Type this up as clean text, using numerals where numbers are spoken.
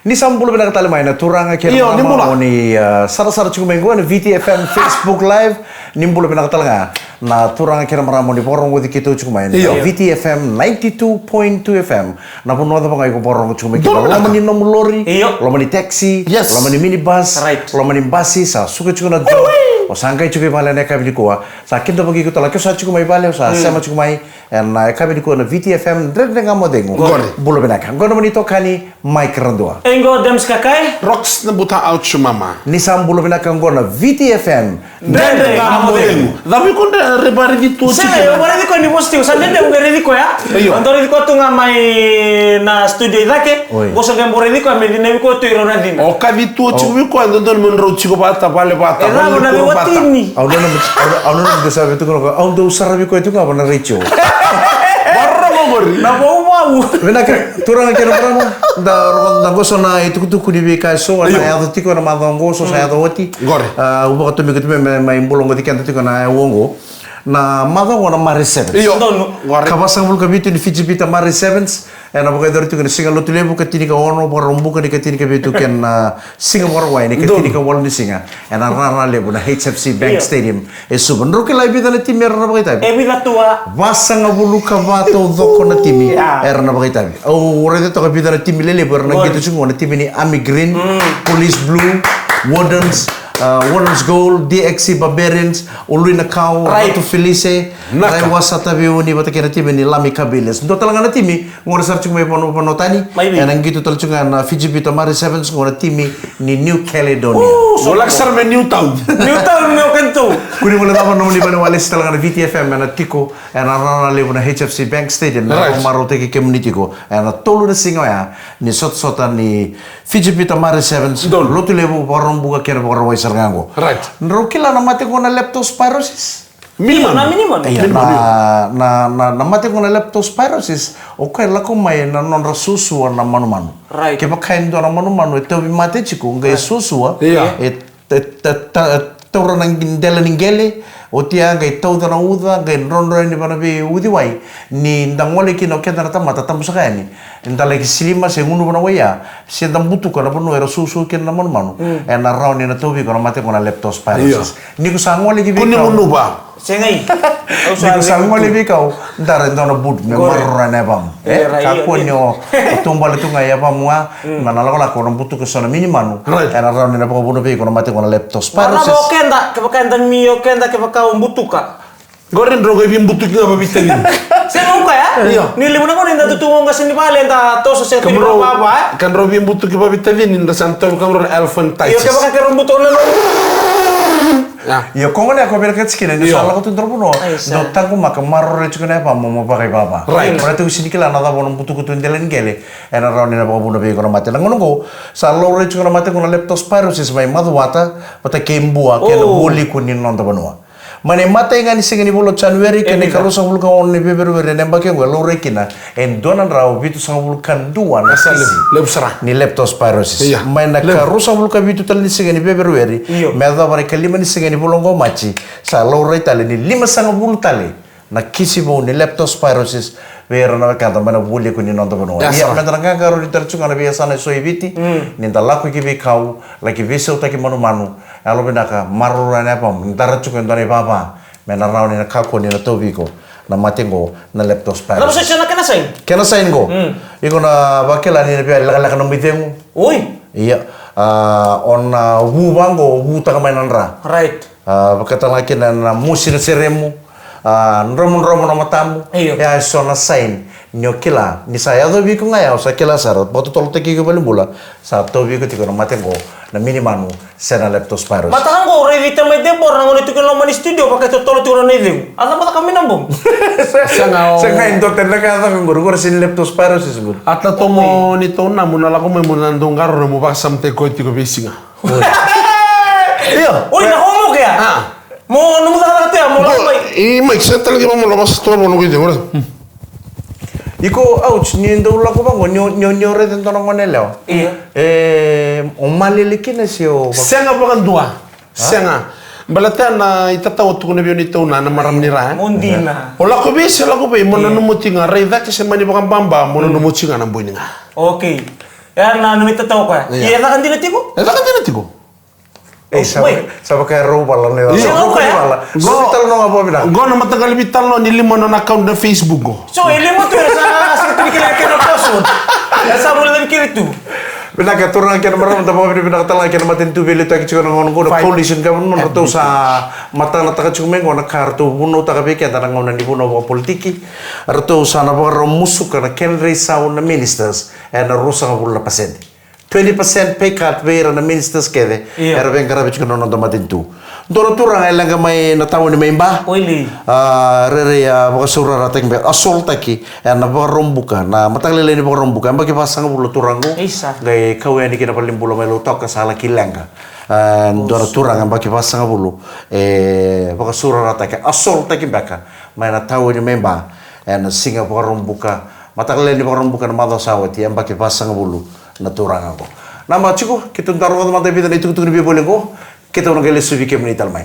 Ni sambul bina katali mai na turanga kira mama oni sara cukup minggu na VTFM Facebook Live nimbul bina katali na turanga kira mama oni porong wadi kita cukup main VTFM 92.2 FM na pun ada bangai ko porong cukup main kita lama ni nom lori lama ni taxi lama ni minibus lama ni basi sa suka cukup na o sangkai cukup balik na kami di kuah sakit dah bagi kita lagi sa cukup mai balik sa sama cukup mai na kami di kuah na VTFM dreng ngamo dengu bulu bina kan gono menito kani mai kerandua Engo dem skakai Rox na buta out mama. Nisam bulu bina kan gono VTFM Dreng ngamo dengu. Tapi kau dah rebari di tu. Saya rebari di kau ni posti. Saya dah ungkari di kau ya. Antori di kau tu ngamai na studio itake. Gosok yang bore di kau ambil di nevi kau tu irona dina. Oka di tu cumi kau anton menurut ciko bata pale bata. Era mana di wati ni. Auna bisa betul kalau aun do usara biko itu nggak pernah ricu. Na mau. Bina kan turang kira berapa? Da goso na itu kutu di bika so na ya tiko na madong goso saya do wati. Ubo katu mi kutu mai bolongo tikan tiko na wongo. Na madong na mari sevens. Kabasang bulu kabitu di Fiji bita mari sevens. Na bagai dari tu kan singa lotu lebu katini ka ono borombu kan katini ka bitu kan singa borwai ni katini ka wal ni singa. Na rana lebu na HFC Bank Stadium. Esu benro ke lai bita na tim era na bagai tabi. Bita tua. Basang bulu kabato doko na timi era na bagai tabi. Oh ore to ka bita na timi lele ber na gitu chungo na timi ni Army Green, Police Blue, Wardens Gold, DXC Barbarians, Ulrina Kau, Ratu Felice, Rai Wasata Biuni, bata kira timi ni Lami Kabiles. Ndo talaga na timi, ngora sar chunga pono tani, and gitu tal chunga na Fiji Bita Mari Sevens ngora timi ni New Caledonia. Solak sar me New Town. New Town me okento. Kuni mula tapa nomoni bani wale talaga na VTFM na tiko, and rana lebu na HFC Bank Stadium na maro teki community ko, and tolu na singa ya ni sota ni Fiji Bita Mari Sevens. Lotu lebu borong buka kira borong wai Gango. Right. Nrokila na mate ko na leptospirosis. Minimum. Na mate ko na leptospirosis. Okay, lako may na non rasusua na manu-manu. Right. Kaya kain do na manu-manu ito mate chiko ngay susua. Taura ng gindela ng gele. O tia ngay tau na uda ngay ronro ni banabi udiwai ni ndangwale kino kenda na tamata tambusa kaya ni ndala kisilima se ngunu bana waya se ndambutu kana bono era susu ken na manu na rauni na tobi kana mate kana leptospirosis ni ko sangwale ki kuni ngunu ba sengai ni ko sangwale bi kau ndara ndona bud me marra na bam ka konyo tumbal tu ngaya pamwa manala la ko mbutu ko sona minimanu na rauni na bono bi kana mate kana leptospirosis na kenda kenda mio kenda kau butuka. Goren droga ibim butuk nga babita din. Saya mau ya? Nili mo na ko ninda tutungong kasi ni pale ta toso sa tini papa. Kan robi butuk babita din ninda santo kan ro elephant Iyo ka baka kero butuk na. Iyo kung ako bela katskina ni sala ko tundro puno. Do tangu maka marro re chukuna pa mo pakai baba. Right. Berarti usini kila nada bono butuk tu ndelen gele. Ena rauni na baka buno be ko mate. Langono ko sa lo re chukuna mate ko na leptospirosis may madwata pata kembua kena boli kunin nonta banua. Mane mata nga ni singani bulo January kene kalau sa bulka on ni February nemba ke ngelo rekina en donan raw bitu sa bulkan dua na lepsra ni leptospirosis mana karusa bulka bitu tal ni singani February meda bare kalima ni singani bulo ngo machi sa lo retale ni lima sanga bul tale na kisibo ni leptospirosis vera na kanta mana buli ko ni nonto bono ya meda nga garo ni tercunga na biasa na so ibiti ni ndalaku ki be kau lagi vese utaki manu alo benaka marura na pam ndara chuken doni baba mena rauni na kako ni na tobiko na matengo na leptospirosis. Ano sa siya na kanasain? Kanasain go. Iko na bakela ni pia laka no mitengu. Uy. Iya. On wu bango wu taka mainanra. Right. Bakata laki na musin seremu. Nromo na matamu. Ya so na sign. Nyokila ni saya do biko ngaya sa kila sarot boto tolo teki ko balimbula sa to biko tiko na matengo na minimanu sena leptospirosis. Matahan ko revita may debor na ngunit ko naman studio pakai tolo tolo na niding. Ano ba kami nambong? Sanga indo tenda ka ta ngoro sin leptospirosis gud. Ata tomo ni to na munala ko may munandong garo na mo bakasam te ko tiko besinga. Iyo. Uy na homo kaya. Mo nung ta ta mo labay. May sa talaga mo labas to mo no gid. Iko ouch ni ndo la ko bango nyo re tento na ngonelo. O maliliki na siyo. Senga bakan dua. Senga. Balatan na itataw to na biyon ito na maram ni ra. Mundina. Wala ko mo nanumuti nga. Ray that kasi mani bakan bamba mo nanumuti nga ng buhay nga. Okay. na numita tahu ko ya. Iya tak kantin tiko. Esa kan tinitigo. Sama kayak roh pala nih. Iya, Roh okay. pala. So vital no apa bina? Go na matagal vital no ni limon na account na Facebook go. So ili mo tu ya sa seperti kira kira password. Ya sa boleh lebih kiri tu. Bina ka turang kena maram ta pabri bina ka tala kena matin tu beli tak cikon ngon ko coalition ka mon to sa mata na ta cikon mengo na kartu buno ta ka be ka ngon di buno ko politiki. Arto sa na ba musuk na Kenry Sound na ministers and rusa ka bulla pasente. 20% pay cut vera na ministers kede. Era ben karabe cikon non matin tu. Doro turang ay lang may natawo ni Memba. Oili. Rere ya baka sura rating be asol taki na baka rombuka na mataglele ni baka rombuka baki pasang bulo turang ko. Isa. Gay kawe ni kina paling bulo may lutok ka sala kilanga. Doro turang baki pasang bulo baka sura ratake asol taki baka may natawo ni Memba na singa baka rombuka mataglele ni baka rombuka na madasawati ang baki pasang bulo na turang ako. Nama chico kita taruh teman-teman itu ni boleh ko kita orang gelis subi kemenit almai.